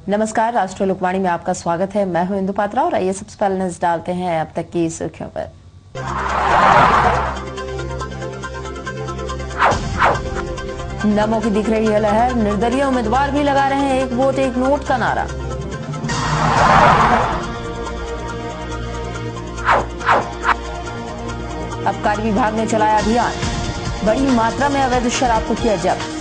नमस्कार, राष्ट्रीय लोकवाणी में आपका स्वागत है। मैं हूं इंदु पात्रा और आइए सबसे पहले नजर डालते हैं अब तक की सुर्खियों पर। नमो की दिख रही है लहर, निर्दलीय उम्मीदवार भी लगा रहे हैं एक वोट एक नोट का नारा। आबकारी विभाग ने चलाया अभियान, बड़ी मात्रा में अवैध शराब को किया जब्त।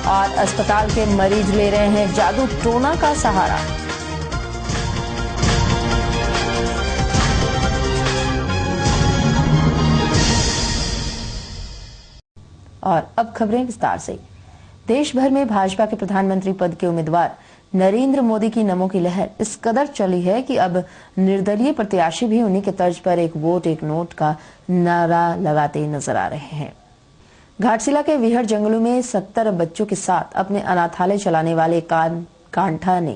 और अस्पताल के मरीज ले रहे हैं जादू टोना का सहारा। और अब खबरें विस्तार से। देश भर में भाजपा के प्रधानमंत्री पद के उम्मीदवार नरेंद्र मोदी की नमो की लहर इस कदर चली है कि अब निर्दलीय प्रत्याशी भी उन्हीं के तर्ज पर एक वोट एक नोट का नारा लगाते नजर आ रहे हैं। घाटशिला के विहड़ जंगलों में 70 बच्चों के साथ अपने अनाथालय चलाने वाले कांठा ने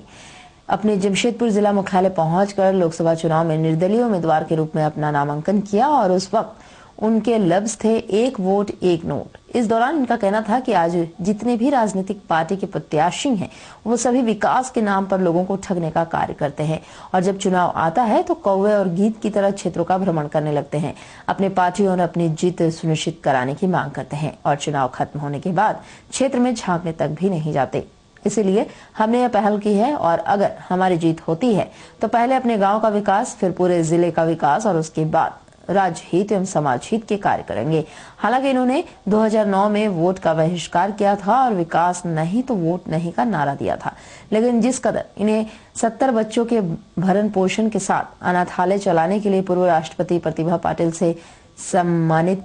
अपने जमशेदपुर जिला मुख्यालय पहुंचकर लोकसभा चुनाव में निर्दलीय उम्मीदवार के रूप में अपना नामांकन किया और उस वक्त उनके लफ्ज थे एक वोट एक नोट। इस दौरान इनका कहना था कि आज जितने भी राजनीतिक पार्टी के प्रत्याशी हैं वो सभी विकास के नाम पर लोगों को ठगने का कार्य करते हैं और जब चुनाव आता है तो कौवे और गीत की तरह क्षेत्रों का भ्रमण करने लगते हैं, अपने पार्टी और अपनी जीत सुनिश्चित कराने की मांग करते हैं और चुनाव खत्म होने के बाद क्षेत्र में झांकने तक भी नहीं जाते। इसीलिए हमने यह पहल की है और अगर हमारी जीत होती है तो पहले अपने गाँव का विकास, फिर पूरे जिले का विकास और उसके बाद राज्य हित एवं समाज हित के कार्य करेंगे। हालांकि इन्होंने 2009 में वोट का बहिष्कार किया था और विकास नहीं तो वोट नहीं का नारा दिया था, लेकिन जिस कदर इन्हें 70 बच्चों के भरण पोषण के साथ अनाथालय चलाने के लिए पूर्व राष्ट्रपति प्रतिभा पाटिल से सम्मानित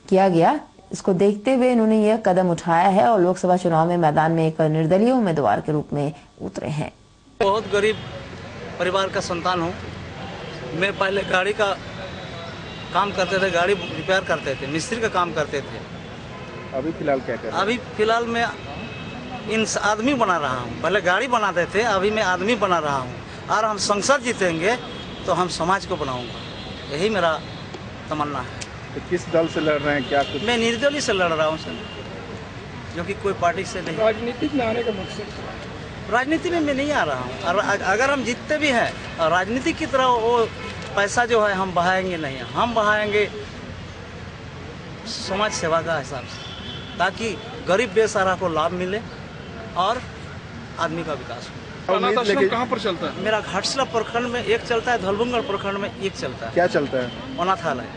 किया गया, इसको देखते हुए इन्होंने यह कदम उठाया है और लोकसभा चुनाव में मैदान में एक निर्दलीय उम्मीदवार के रूप में उतरे हैं। बहुत गरीब परिवार का संतान हूँ। मैं पहले गाड़ी का काम करते थे, गाड़ी रिपेयर करते थे, मिस्त्री का काम करते थे। अभी फिलहाल क्या कर रहे हैं? अभी फिलहाल मैं इन आदमी बना रहा हूँ। पहले गाड़ी बनाते थे, अभी मैं आदमी बना रहा हूँ और हम संसद जीतेंगे तो हम समाज को बनाऊंगा, यही मेरा तमन्ना है। तो किस दल से लड़ रहे हैं? क्या कुछ? मैं निर्दलीय से लड़ रहा हूँ सर, जो कि कोई पार्टी से नहीं। राजनीतिक में आने का मकसद? राजनीति में मैं नहीं आ रहा हूँ और अगर हम जीतते भी हैं और राजनीति की तरह वो पैसा जो है हम बहाएंगे नहीं, हम बहाएंगे समाज सेवा का हिसाब से, ताकि गरीब बेसहारा को लाभ मिले और आदमी का विकास हो। कहाँ पर चलता है? मेरा घाटशिला प्रखंड में एक चलता है, धलबुंगड़ प्रखंड में एक चलता है। क्या चलता है? अनाथालय।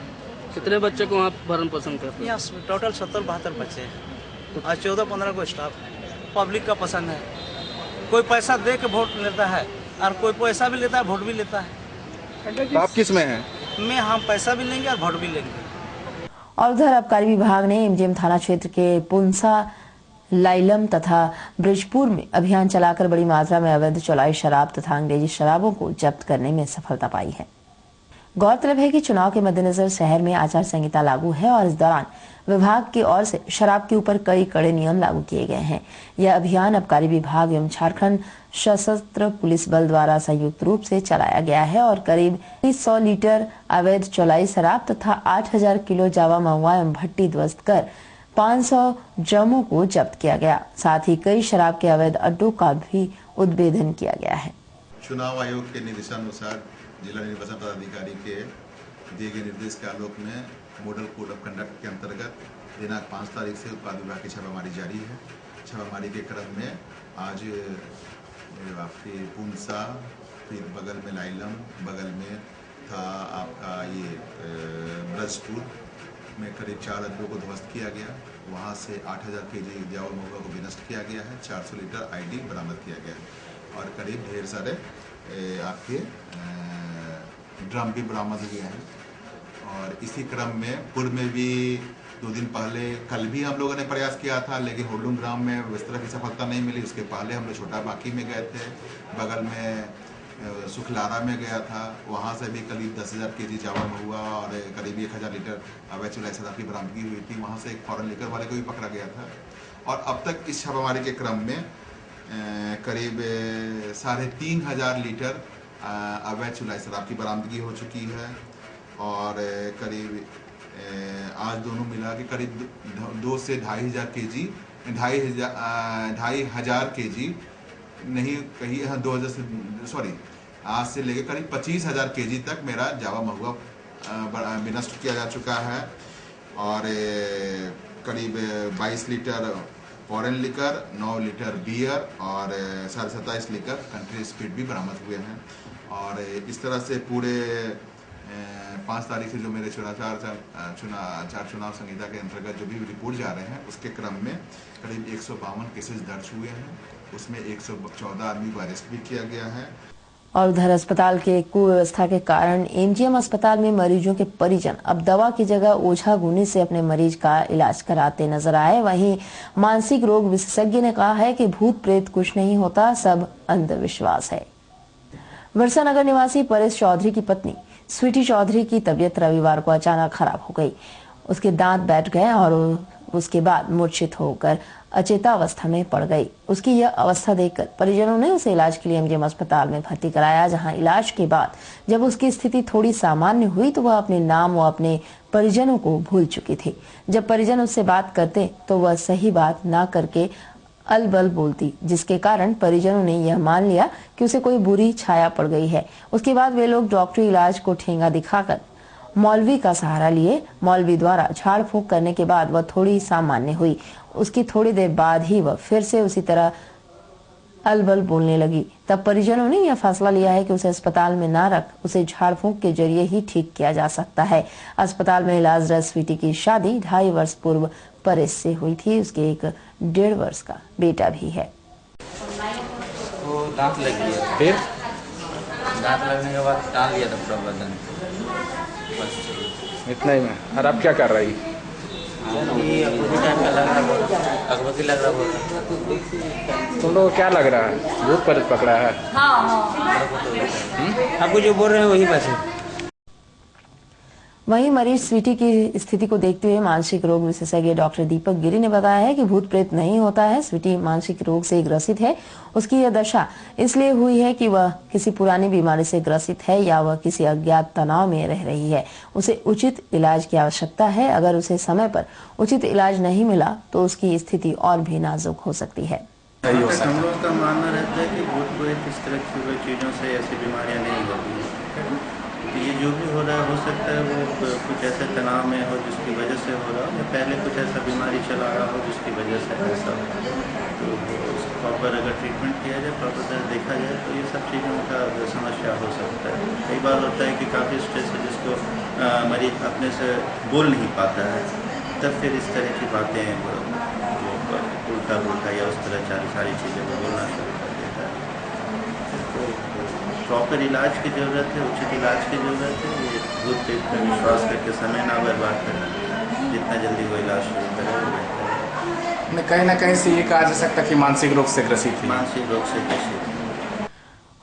कितने बच्चे को वहाँ भरण पोषण करते हैं? यहाँ टोटल 70-72 बच्चे हैं और 14-15 को स्टाफ है। पब्लिक का पसंद है, कोई पैसा दे के वोट लेता है और कोई पैसा भी लेता है, वोट भी लेता है। तो आप किस में हैं? मैं हम पैसा भी लेंगे और वोट भी लेंगे। और उधर आबकारी विभाग ने एमजीएम थाना क्षेत्र के पुंसा, लाइलम तथा ब्रिजपुर में अभियान चलाकर बड़ी मात्रा में अवैध चौलाई शराब तथा अंग्रेजी शराबों को जब्त करने में सफलता पाई है। गौरतलब है कि चुनाव के मद्देनजर शहर में आचार संहिता लागू है और इस दौरान विभाग की ओर से शराब के ऊपर कई कड़े नियम लागू किए गए हैं। यह अभियान आबकारी विभाग एवं झारखंड सशस्त्र पुलिस बल द्वारा संयुक्त रूप से चलाया गया है और करीब 100 लीटर अवैध चौलाई शराब तथा 8000 किलो जावा महुआ एवं भट्टी ध्वस्त कर 500 ड्रमों को जब्त किया गया। साथ ही कई शराब के अवैध अड्डों का भी उद्भेदन किया गया है। चुनाव आयोग के निर्देशानुसार जिला निर्वाचन पदाधिकारी के दिए गए निर्देश के आलोक में मॉडल कोड ऑफ कंडक्ट के अंतर्गत दिनांक 5 तारीख से उत्पाद विभाग की छापामारी जारी है। छापामारी के क्रम में आज आपके पुंसा, फिर बगल में लाइलम, बगल में था आपका ये ब्रजपुर में करीब 4 अड्डों को ध्वस्त किया गया। वहाँ से 8000 केजी जावा महुआ को विनष्ट किया गया है। 400 लीटर आईडी बरामद किया गया है और करीब ढेर सारे आपके ड्रम भी बरामद हुए हैं। और इसी क्रम में पूर्व में भी 2 दिन पहले, कल भी हम लोगों ने प्रयास किया था, लेकिन होडलुम ग्राम में इस तरह की सफलता नहीं मिली। उसके पहले हम लोग छोटा बाकी में गए थे, बगल में सुखलारा में गया था, वहाँ से भी करीब 10,000 केजी जावा महुआ और करीब 1000 लीटर अवैध चौलाई शराब की बरामदगी हुई थी। वहाँ से एक फॉरेन लीकर वाले को भी पकड़ा गया था। और अब तक इस छापामारी के क्रम में करीब 3500 लीटर अवैध चौलाई शराब की बरामदगी हो चुकी है और करीब आज दोनों मिला के करीब 2 से 2,500 kg 2,500 kg नहीं कही 2000 से सॉरी आज से लेकर करीब 25,000 kg तक मेरा जावा महुआ विनष्ट किया जा चुका है और करीब 22 litre foreign liquor, 9 litre beer और 27.5 लीटर कंट्री स्पीड भी बरामद हुए हैं। और इस तरह से पूरे 5 तारीख से जो मेरे चुनाव संहिता के अंतर्गत जो भी रिपोर्ट जा रहे हैं उसके क्रम में करीब 152 केसेस दर्ज हुए हैं, उसमें 114 आदमी को अरेस्ट भी किया गया है। और उधर अस्पताल के कुव्यवस्था के कारण एमजीएम अस्पताल में मरीजों के परिजन अब दवा की जगह ओझा गुनी से अपने मरीज का इलाज कराते नजर आए। वहीं मानसिक रोग विशेषज्ञ ने कहा है कि भूत प्रेत कुछ नहीं होता, सब अंधविश्वास है। वर्षा नगर निवासी परेश चौधरी की पत्नी स्वीटी चौधरी की तबीयत रविवार को अचानक खराब हो गई। उसके दांत बैठ गए और उसके बाद मूर्छित होकर अचेतावस्था में पड़ गई। उसकी यह अवस्था देखकर परिजनों ने उसे इलाज के लिए एमजीएम अस्पताल में भर्ती कराया, जहां इलाज के बाद जब उसकी स्थिति थोड़ी सामान्य हुई तो वह अपने नाम व अपने परिजनों को भूल चुकी थी। जब परिजन उससे बात करते तो वह सही बात ना करके अलबल बोलती, जिसके कारण परिजनों ने यह मान लिया कि उसे कोई बुरी छाया पड़ गई है। उसके बाद वे लोग डॉक्टरी इलाज को ठेंगा दिखाकर मौलवी का सहारा लिए। मौलवी द्वारा झाड़ फूंक करने के बाद वह थोड़ी सामान्य हुई। उसकी थोड़ी देर बाद ही वह फिर से उसी तरह अलबल बोलने लगी। तब परिजनों ने यह फैसला लिया है कि उसे अस्पताल में ना रख उसे झाड़ फूंक के जरिए ही ठीक किया जा सकता है। अस्पताल में इलाजरत स्वीटी की शादी 2.5 वर्ष पूर्व परेश से हुई थी। उसके एक 1.5 वर्ष का बेटा भी है। वो दांत लग गया, फिर दांत लगने के बाद टाल लिया था पूरा बदन, बस इतना ही में। और अब क्या कर रही? अभी टाइम का लग रहा है, अगरबत्ती लग रहा है। तुम लोग को क्या लग रहा है? भूत प्रेत पकड़ा है? आपको जो बोल रहे हैं वही बात है। वहीं मरीज स्वीटी की स्थिति को देखते हुए मानसिक रोग विशेषज्ञ डॉक्टर दीपक गिरी ने बताया है कि भूत प्रेत नहीं होता है। स्वीटी मानसिक रोग से ग्रसित है। उसकी यह दशा इसलिए हुई है कि वह किसी पुरानी बीमारी से ग्रसित है या वह किसी अज्ञात तनाव में रह रही है। उसे उचित इलाज की आवश्यकता है। अगर उसे समय पर उचित इलाज नहीं मिला तो उसकी स्थिति और भी नाजुक हो सकती है। हम लोगों का मानना रहता है कि भूत प्रेत इस तरह की चीज़ों से ऐसी बीमारियां नहीं होती हैं। ये जो भी हो रहा है हो सकता है वो कुछ ऐसे तनाव में हो जिसकी वजह से हो रहा हो, या पहले कुछ ऐसा बीमारी चला रहा हो जिसकी वजह से ऐसा हो। तो उसको प्रॉपर अगर ट्रीटमेंट किया जाए, प्रॉपर तरह देखा जाए तो ये सब चीज़ों का समस्या हो सकता है। कई बार होता है कि काफ़ी स्ट्रेस है जिसको मरीज अपने से बोल नहीं पाता है, तब फिर इस तरह की बातें उल्टा पुल्टा या उस तरह सारी चीज़ें को बोलना शुरू कर देता है। तो प्रॉपर इलाज की ज़रूरत है, उचित इलाज की ज़रूरत है। ये भूत प्रेत पर विश्वास करके समय ना बर्बाद करना, जितना जल्दी वो इलाज शुरू करे वो बेहतर है। कहीं ना कहीं से ये कहा जा सकता है कि मानसिक रोग से ग्रसित थी। मानसिक रोग से ग्रसित।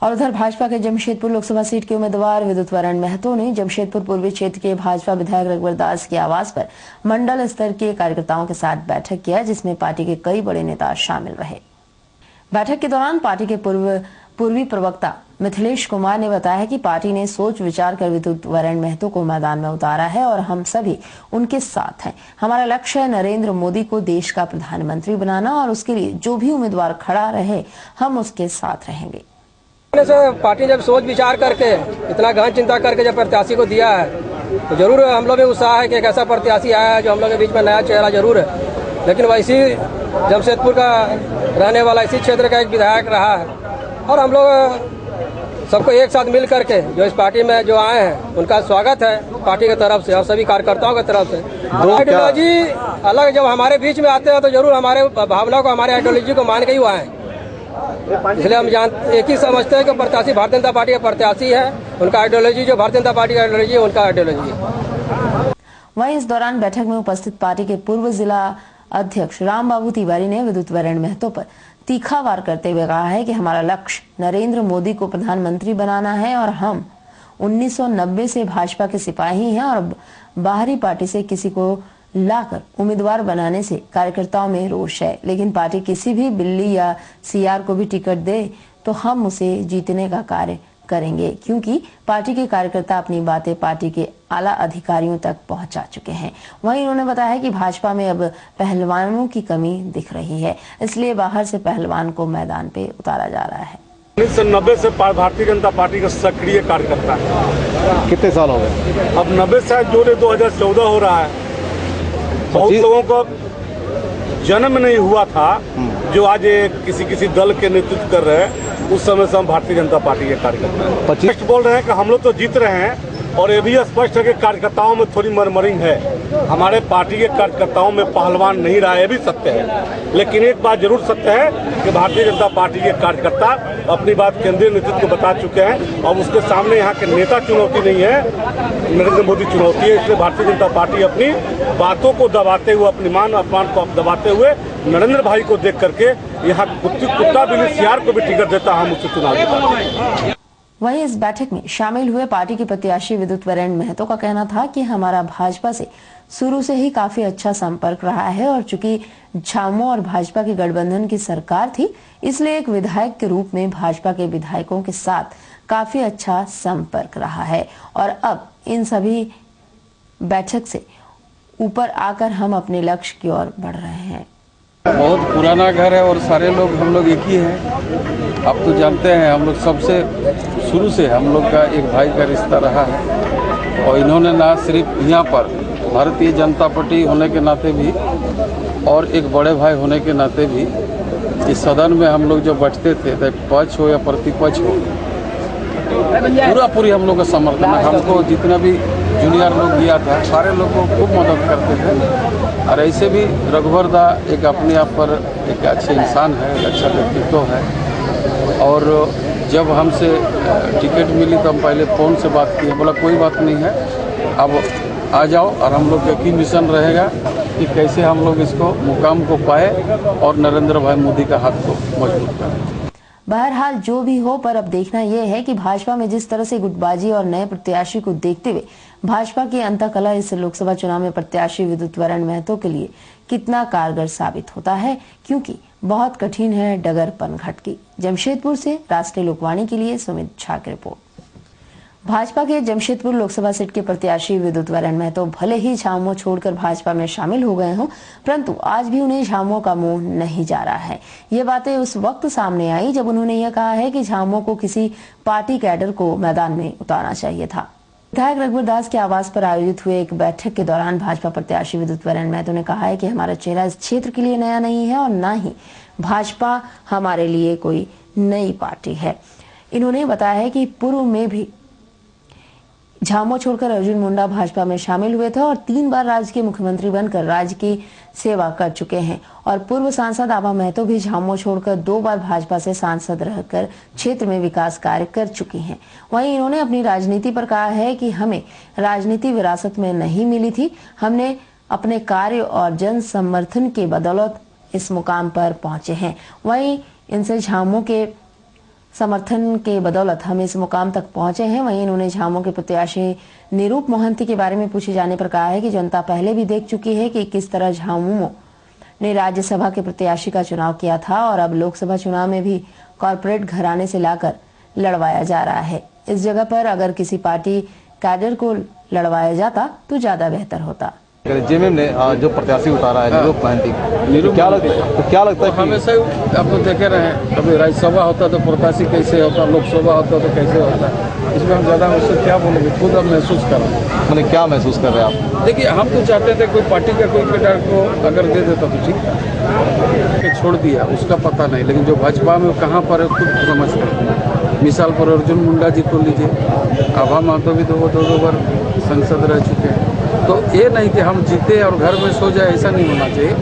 और उधर भाजपा के जमशेदपुर लोकसभा सीट के उम्मीदवार विद्युत वरण महतो ने जमशेदपुर पूर्वी क्षेत्र के भाजपा विधायक रघुवर दास के आवास पर मंडल स्तर के कार्यकर्ताओं के साथ बैठक किया, जिसमें पार्टी के कई बड़े नेता शामिल रहे। बैठक के दौरान पार्टी के पूर्वी प्रवक्ता मिथिलेश कुमार ने बताया कि पार्टी ने सोच विचार कर विद्युत वरण महतो को मैदान में उतारा है और हम सभी उनके साथ हैं। हमारा लक्ष्य है नरेंद्र मोदी को देश का प्रधानमंत्री बनाना और उसके लिए जो भी उम्मीदवार खड़ा रहे हम उसके साथ रहेंगे। पार्टी जब सोच विचार करके इतना गहन चिंता करके जब प्रत्याशी को दिया है तो जरूर हम लोग में उत्साह है कि एक ऐसा प्रत्याशी आया है जो हम लोग के बीच में नया चेहरा जरूर है। लेकिन वैसी जमशेदपुर का रहने वाला इसी क्षेत्र का एक विधायक रहा है और हम लोग सबको एक साथ मिल करके जो इस पार्टी में जो आए हैं उनका स्वागत है पार्टी की तरफ से और सभी कार्यकर्ताओं की तरफ से। आइडियोलॉजी अलग जब हमारे बीच में आते हैं तो जरूर हमारे भावना को, हमारे आइडियोलॉजी को मान के ही आए हैं। इसलिए हम एक ही समझते हैं कि प्रत्याशी भारतीय जनता पार्टी का प्रत्याशी है, उनका आइडियोलॉजी जो भारतीय जनता पार्टी का आइडियोलॉजी है उनका आइडियोलॉजी है। वहीं इस दौरान बैठक में उपस्थित पार्टी के पूर्व जिला अध्यक्ष राम बाबू तिवारी ने विद्युत वरण महतो पर तीखा वार करते हुए कहा है कि हमारा लक्ष्य नरेंद्र मोदी को प्रधानमंत्री बनाना है और हम 1990 से भाजपा के सिपाही हैं और बाहरी पार्टी से किसी को लाकर उम्मीदवार बनाने से कार्यकर्ताओं में रोष है। लेकिन पार्टी किसी भी बिल्ली या सियार को भी टिकट दे तो हम उसे जीतने का कार्य करेंगे, क्योंकि पार्टी के कार्यकर्ता अपनी बातें पार्टी के आला अधिकारियों तक पहुंचा चुके हैं। वहीं उन्होंने बताया कि भाजपा में अब पहलवानों की कमी दिख रही है, इसलिए बाहर से पहलवान को मैदान पे उतारा जा रहा है। 1990 से भारतीय जनता पार्टी का सक्रिय कार्यकर्ता है। कितने साल हो गए? अब 90 से जोड़े 2014 हो रहा है। बहुत लोगों को जन्म नहीं हुआ था जो आज किसी दल के नेतृत्व कर रहे हैं। उस समय से हम भारतीय जनता पार्टी के कार्यकर्ता हैं। स्पष्ट बोल रहे हैं कि हम लोग तो जीत रहे हैं, और ये भी स्पष्ट है कि कार्यकर्ताओं में थोड़ी मरमरिंग है। हमारे पार्टी के कार्यकर्ताओं में पहलवान नहीं रहा, ये भी सत्य है। लेकिन एक बात जरूर सत्य है कि भारतीय जनता पार्टी के कार्यकर्ता अपनी बात केंद्रीय नेतृत्व को बता चुके हैं, और उसके सामने यहाँ के नेता चुनौती नहीं है, नरेंद्र मोदी चुनौती है। इसलिए भारतीय जनता पार्टी अपनी बातों को दबाते हुए, अपनी मान अपमान को दबाते हुए नरेंद्र भाई को देख करके यहाँ कुत्ता बिल्ली सियार को भी टिकट देता, हम उससे चुनाव जीता। वहीं इस बैठक में शामिल हुए पार्टी के प्रत्याशी विद्युत वरेण्य महतो का कहना था कि हमारा भाजपा से शुरू से ही काफी अच्छा संपर्क रहा है, और चूंकि झामुमो और भाजपा की गठबंधन की सरकार थी, इसलिए एक विधायक के रूप में भाजपा के विधायकों के साथ काफी अच्छा संपर्क रहा है, और अब इन सभी बैठक से ऊपर आकर हम अपने लक्ष्य की ओर बढ़ रहे हैं। बहुत पुराना घर है और सारे लोग हम लोग एक ही हैं। आप तो जानते हैं हम लोग सबसे शुरू से हम लोग का एक भाई का रिश्ता रहा है, और इन्होंने ना सिर्फ यहाँ पर भारतीय जनता पार्टी होने के नाते भी और एक बड़े भाई होने के नाते भी इस सदन में हम लोग जो बैठते थे, तो पक्ष हो या प्रतिपक्ष हो, पूरी हम लोग का समर्थन है। हमको जितना भी जूनियर लोग दिया था, सारे लोग को खूब मदद करते थे। और ऐसे भी रघुवर दा एक अपने आप पर एक अच्छे इंसान है, अच्छा व्यक्तित्व है। और जब हमसे टिकट मिली तो हम पहले फ़ोन से बात किए, बोला कोई बात नहीं है, अब आ जाओ, और हम लोग का की मिशन रहेगा कि कैसे हम लोग इसको मुकाम को पाए और नरेंद्र भाई मोदी का हाथ को मजबूत करें। बहरहाल जो भी हो, पर अब देखना यह है कि भाजपा में जिस तरह से गुटबाजी और नए प्रत्याशी को देखते हुए भाजपा की अंतःकलह इस लोकसभा चुनाव में प्रत्याशी विद्युत वरेण्य महतो के लिए कितना कारगर साबित होता है, क्योंकि बहुत कठिन है डगर पनघट की। जमशेदपुर से राष्ट्रीय लोकवाणी के लिए सुमित झा की रिपोर्ट। भाजपा के जमशेदपुर लोकसभा सीट के प्रत्याशी विद्युत वरेण्य महतो भले ही झामुमो छोड़कर भाजपा में शामिल हो गए हों, परंतु आज भी उन्हें झामुमो का मोह नहीं जा रहा है। ये बातें उस वक्त सामने आई जब उन्होंने यह कहा है कि झामुमो को किसी पार्टी कैडर को मैदान में उतारना चाहिए था। विधायक रघुवर दास के आवास पर आयोजित हुए एक बैठक के दौरान भाजपा प्रत्याशी विद्युत वरेण्य महतो ने कहा है कि हमारा चेहरा इस क्षेत्र के लिए नया नहीं है, और न ही भाजपा हमारे लिए कोई नई पार्टी है। इन्होंने बताया है कि पूर्व में भी झामुमो छोड़कर अर्जुन मुंडा भाजपा में शामिल हुए थे और 3 बार राज्य के मुख्यमंत्री बनकर राज्य की सेवा कर चुके हैं, और पूर्व सांसद आभा महतो भी झामुमो छोड़कर 2 बार भाजपा से सांसद रहकर क्षेत्र में विकास कार्य कर चुकी हैं। वहीं इन्होंने अपनी राजनीति पर कहा है कि हमें राजनीति विरासत में नहीं मिली थी, हमने अपने कार्य और जन समर्थन के बदौलत इस मुकाम पर पहुंचे हैं। वहीं इनसे झामुमो के समर्थन के बदौलत हम इस मुकाम तक पहुंचे हैं। वहीं इन्होंने झामुमो के प्रत्याशी निरूप मोहंती के बारे में पूछे जाने पर कहा है कि जनता पहले भी देख चुकी है कि किस तरह झामुमो ने राज्यसभा के प्रत्याशी का चुनाव किया था, और अब लोकसभा चुनाव में भी कॉर्पोरेट घराने से लाकर लड़वाया जा रहा है। इस जगह पर अगर किसी पार्टी कैडर को लड़वाया जाता तो ज्यादा बेहतर होता। जेएमएम ने जो प्रत्याशी उतारा है निरूप मोहंती, क्या लगता है? हमेशा आप तो देखे रहे हैं, कभी राज्यसभा होता तो प्रत्याशी कैसे होता, लोकसभा होता तो कैसे होता। इसमें हम ज़्यादा उससे क्या बोलेंगे, खुद हम महसूस कर रहे हैं। मैंने क्या महसूस कर रहे हैं आप? देखिए, हम तो चाहते थे कोई पार्टी का कोई कैडर को अगर दे देता तो ठीक था, छोड़ दिया उसका पता नहीं, लेकिन जो भाजपा में कहाँ पर खुद समझते हैं। मिसाल पर अर्जुन मुंडा जी को लीजिए, आभा महतो भी 2 बार संसद रह चुके हैं। तो ये नहीं कि हम जीते और घर में सो जाए, ऐसा नहीं होना चाहिए।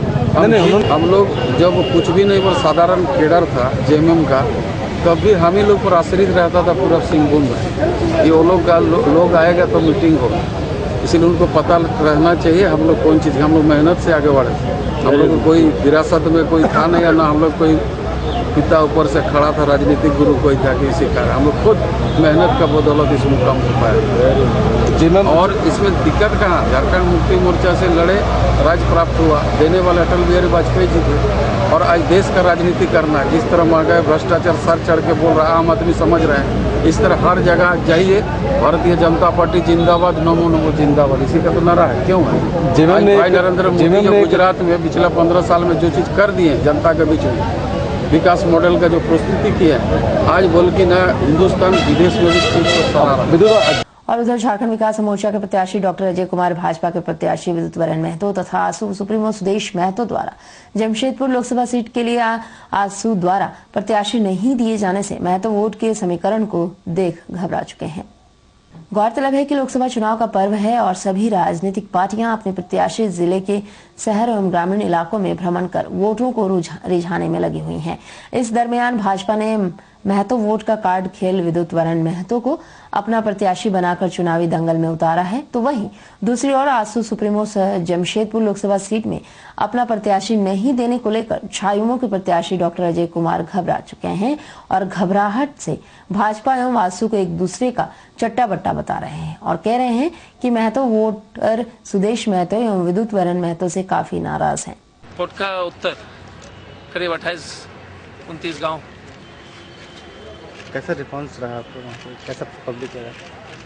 हम लोग जब कुछ भी नहीं, वो साधारण कैडर था जेएमएम का, तब भी हम ही लोग पर आश्रित रहता था पूरा सिंहभूम में। ये वो लोग आएगा तो मीटिंग होगा, इसलिए उनको पता रहना चाहिए हम लोग कौन चीज़, हम लोग मेहनत से आगे बढ़े। हम लोग कोई विरासत में कोई था नहीं, या ना हम लोग कोई पिता ऊपर से खड़ा था, राजनीतिक गुरु कोई था कि सिखा। हम लोग खुद मेहनत का बदौलत इस मुकाम को पाया। और इसमें दिक्कत कहाँ, झारखंड मुक्ति मोर्चा से लड़े, राज्य प्राप्त हुआ, देने वाले अटल बिहारी वाजपेयी जी थे। और आज देश का राजनीति करना है, जिस तरह महंगाई भ्रष्टाचार सर चढ़ के बोल रहा, आम आदमी समझ रहे हैं इस तरह हर जगह जाइए, भारतीय जनता पार्टी जिंदाबाद, नमो नमो जिंदाबाद, इसी का तो नारा है। क्यों है? आज भाई नरेंद्र मोदी जो गुजरात में पिछले 15 साल में जो चीज़ कर दिए जनता के बीच में, विकास मॉडल का जो प्रस्तुति की है, आज बोल कि न हिंदुस्तान विदेश में भी इस चीज़ को सराहा। और उधर झारखंड विकास मोर्चा के प्रत्याशी डॉक्टर अजय कुमार, भाजपा के प्रत्याशी विद्युत वरण महतो तथा आसू सुप्रीमो सुदेश महतो द्वारा जमशेदपुर लोकसभा सीट के लिए आसू द्वारा प्रत्याशी नहीं दिए जाने से महतो वोट के समीकरण को देख घबरा चुके हैं। गौरतलब है कि लोकसभा चुनाव का पर्व है और सभी राजनीतिक पार्टियां अपने प्रत्याशी जिले के शहर एवं ग्रामीण इलाकों में भ्रमण कर वोटों को रिझाने में लगी हुई हैं। इस दरमियान भाजपा ने महतो वोट का कार्ड खेल विद्युत वरण महतो को अपना प्रत्याशी बनाकर चुनावी दंगल में उतारा है, तो वहीं दूसरी ओर आसू सुप्रीमो जमशेदपुर लोकसभा सीट में अपना प्रत्याशी नहीं देने को लेकर झायुमो के प्रत्याशी डॉक्टर अजय कुमार घबरा चुके हैं और घबराहट से भाजपा एवं आसू को एक दूसरे का चट्टा बट्टा बता रहे हैं और कह रहे हैं कि महतो वोटर सुदेश महतो एवं विद्युत वरण महतो से काफी नाराज हैं। वोट का उत्तर करीब 28-29 गाँव। कैसा रिस्पॉन्स रहा आपको वहाँ पे, कैसा पब्लिक लगा?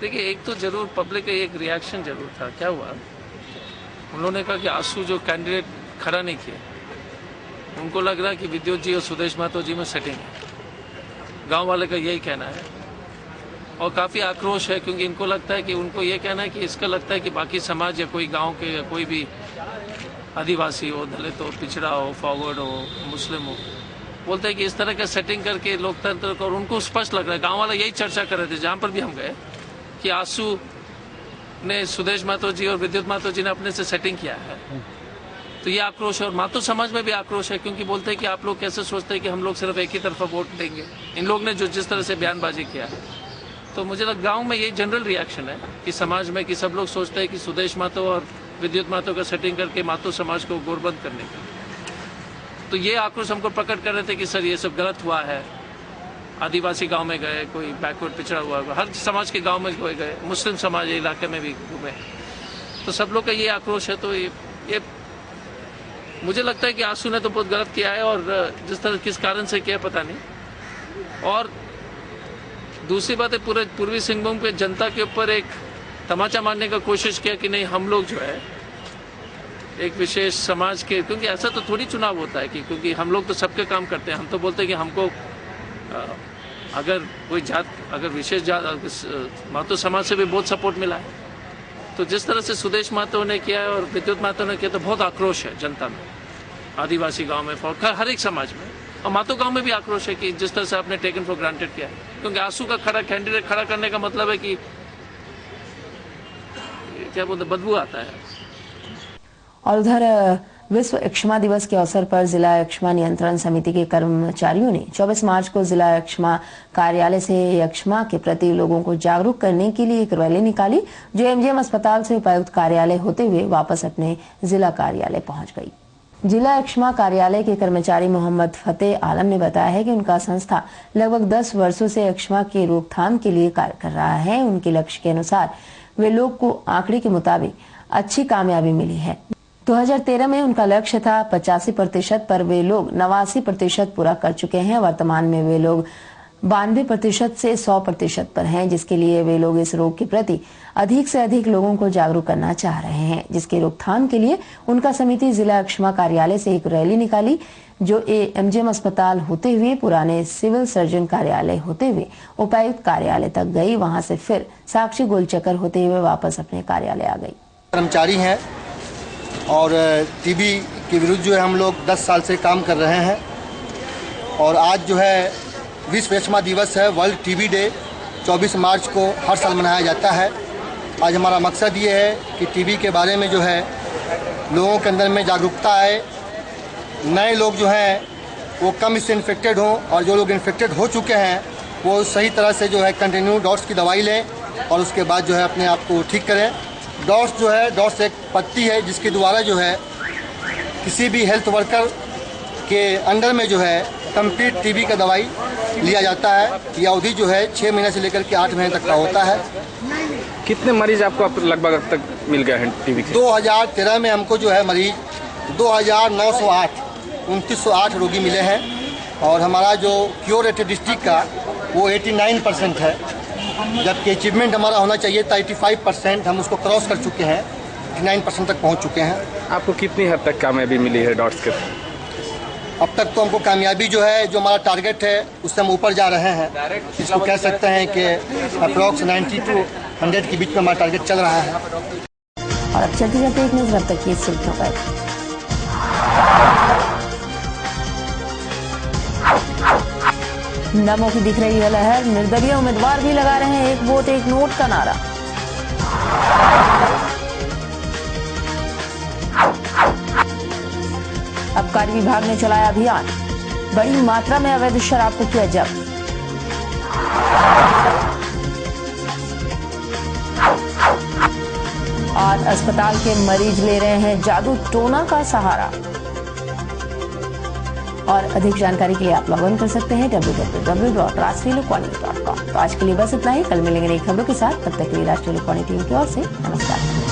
देखिए, एक तो जरूर पब्लिक का एक रिएक्शन जरूर था। क्या हुआ, उन्होंने कहा कि आसू जो कैंडिडेट खड़ा नहीं किए, उनको लग रहा कि विद्युत जी और सुदेश महतो जी में सेटिंग है। गांव वाले का यही कहना है और काफ़ी आक्रोश है, क्योंकि इनको लगता है कि उनको ये कहना है कि इसका लगता है कि बाकी समाज या कोई गाँव के या कोई भी आदिवासी हो, दलित हो, पिछड़ा हो, फॉरवर्ड हो, मुस्लिम हो, बोलते हैं कि इस तरह का सेटिंग करके लोकतंत्र को, और उनको स्पष्ट लग रहा है। गांव वाला यही चर्चा कर रहे थे जहां पर भी हम गए कि आसू ने सुदेश महतो जी और विद्युत महतो जी ने अपने से सेटिंग किया है। तो ये आक्रोश है और महतो समाज में भी आक्रोश है, क्योंकि बोलते हैं कि आप लोग कैसे सोचते हैं कि हम लोग सिर्फ एक ही तरफा वोट देंगे। इन लोग ने जो जिस तरह से बयानबाजी किया है, तो मुझे लगता गाँव में यही जनरल रिएक्शन है कि समाज में कि सब लोग सोचते हैं कि सुदेश महतो और विद्युत महतो का सेटिंग करके महतो समाज को गोरबंद करने का। तो ये आक्रोश हमको प्रकट कर रहे थे कि सर ये सब गलत हुआ है। आदिवासी गांव में गए, कोई बैकवर्ड पिछड़ा हुआ, हर समाज के गांव में कोई गए, मुस्लिम समाज इलाके में भी घूमे, तो सब लोग का ये आक्रोश है। तो ये मुझे लगता है कि आसू ने तो बहुत गलत किया है और जिस तरह किस कारण से किया पता नहीं। और दूसरी बात है, पूरे पूर्वी सिंहभूम के जनता के ऊपर एक तमाचा मारने का कोशिश किया कि नहीं हम लोग जो है एक विशेष समाज के, क्योंकि ऐसा तो थोड़ी चुनाव होता है कि क्योंकि हम लोग तो सबके काम करते हैं। हम तो बोलते हैं कि हमको अगर कोई जात, अगर विशेष जात महतो समाज से भी बहुत सपोर्ट मिला है। तो जिस तरह से सुदेश महतो ने किया और विद्युत महतो ने किया, तो बहुत आक्रोश है जनता में, आदिवासी गांव में, हर एक समाज में, और महतो गांव में भी आक्रोश है कि जिस तरह से आपने टेकन फॉर ग्रांटेड किया है। क्योंकि आसू का कैंडिडेट खड़ा करने का मतलब है कि क्या बोलते, बदबू आता है। और उधर विश्व यक्ष्मा दिवस के अवसर पर जिला यक्ष्मा नियंत्रण समिति के कर्मचारियों ने 24 मार्च को जिला यक्ष्मा कार्यालय से यक्ष्मा के प्रति लोगों को जागरूक करने के लिए एक रैली निकाली, जो एमजीएम अस्पताल से उपायुक्त कार्यालय होते हुए वापस अपने जिला कार्यालय पहुंच गई। जिला यक्ष्मा कार्यालय के कर्मचारी मोहम्मद फतेह आलम ने बताया है कि उनका संस्था लगभग 10 वर्षों से यक्ष्मा की रोकथाम के लिए कार्य कर रहा है। उनके लक्ष्य के अनुसार वे लोग को आंकड़े के मुताबिक अच्छी कामयाबी मिली है। 2013 में उनका लक्ष्य था 85%, पर वे लोग 89% पूरा कर चुके हैं। वर्तमान में वे लोग 92% से 100% पर हैं, जिसके लिए वे लोग इस रोग के प्रति अधिक से अधिक लोगों को जागरूक करना चाह रहे हैं, जिसके रोकथाम के लिए उनका समिति जिला यक्ष्मा कार्यालय से एक रैली निकाली, जो एमजीएम अस्पताल होते हुए पुराने सिविल सर्जन कार्यालय होते हुए उपायुक्त कार्यालय तक गई। वहां से फिर साक्षी गोलचक्कर होते हुए वापस अपने कार्यालय आ गई। कर्मचारी हैं और टीबी के विरुद्ध जो है हम लोग 10 साल से काम कर रहे हैं और आज जो है विश्व यक्ष्मा दिवस है, वर्ल्ड टीबी डे 24 मार्च को हर साल मनाया जाता है। आज हमारा मकसद ये है कि टीबी के बारे में जो है लोगों के अंदर में जागरूकता आए, नए लोग जो हैं वो कम इससे इन्फेक्टेड हों और जो लोग इन्फेक्टेड हो चुके हैं वो सही तरह से जो है कंटिन्यू डॉट्स की दवाई लें और उसके बाद जो है अपने आप को ठीक करें। डॉट्स जो है, डॉट्स एक पत्ती है जिसके द्वारा जो है किसी भी हेल्थ वर्कर के अंडर में जो है कंप्लीट टीबी का दवाई लिया जाता है। यह अवधि जो है 6 महीने से लेकर के 8 महीने तक का होता है। कितने मरीज आपको लगभग अब तक मिल गए हैं टीबी के? 2013 में हमको जो है मरीज 2908 रोगी मिले हैं और हमारा जो क्योर रेट डिस्ट्रिक्ट का वो 89% है, जबकि अचीवमेंट हमारा होना चाहिए था 85%। हम उसको क्रॉस कर चुके हैं, 89% तक पहुंच चुके हैं। आपको कितनी हद तक कामयाबी मिली है डॉट्स के? अब तक तो हमको कामयाबी जो है, जो हमारा टारगेट है, उससे हम ऊपर जा रहे हैं। इसको कह सकते हैं कि अप्रॉक्स 90 to 100 के बीच में हमारा टारगेट चल रहा है। और अब चलते जाते एक नजर अब तक की सुर्खियों पर। नमो की दिख रही है लहर, निर्दलीय उम्मीदवार भी लगा रहे हैं एक वोट एक नोट का नारा। आबकारी विभाग ने चलाया अभियान, बड़ी मात्रा में अवैध शराब को किया जब्त। और अस्पताल के मरीज ले रहे हैं जादू टोना का सहारा। और अधिक जानकारी के लिए आप लॉग इन कर सकते हैं www.rashtriyalokwani.com। तो आज के लिए बस इतना ही, कल मिलेंगे नई खबरों के साथ। तब तक के लिए राष्ट्रीय लोकवाणी टीम की ओर से नमस्कार।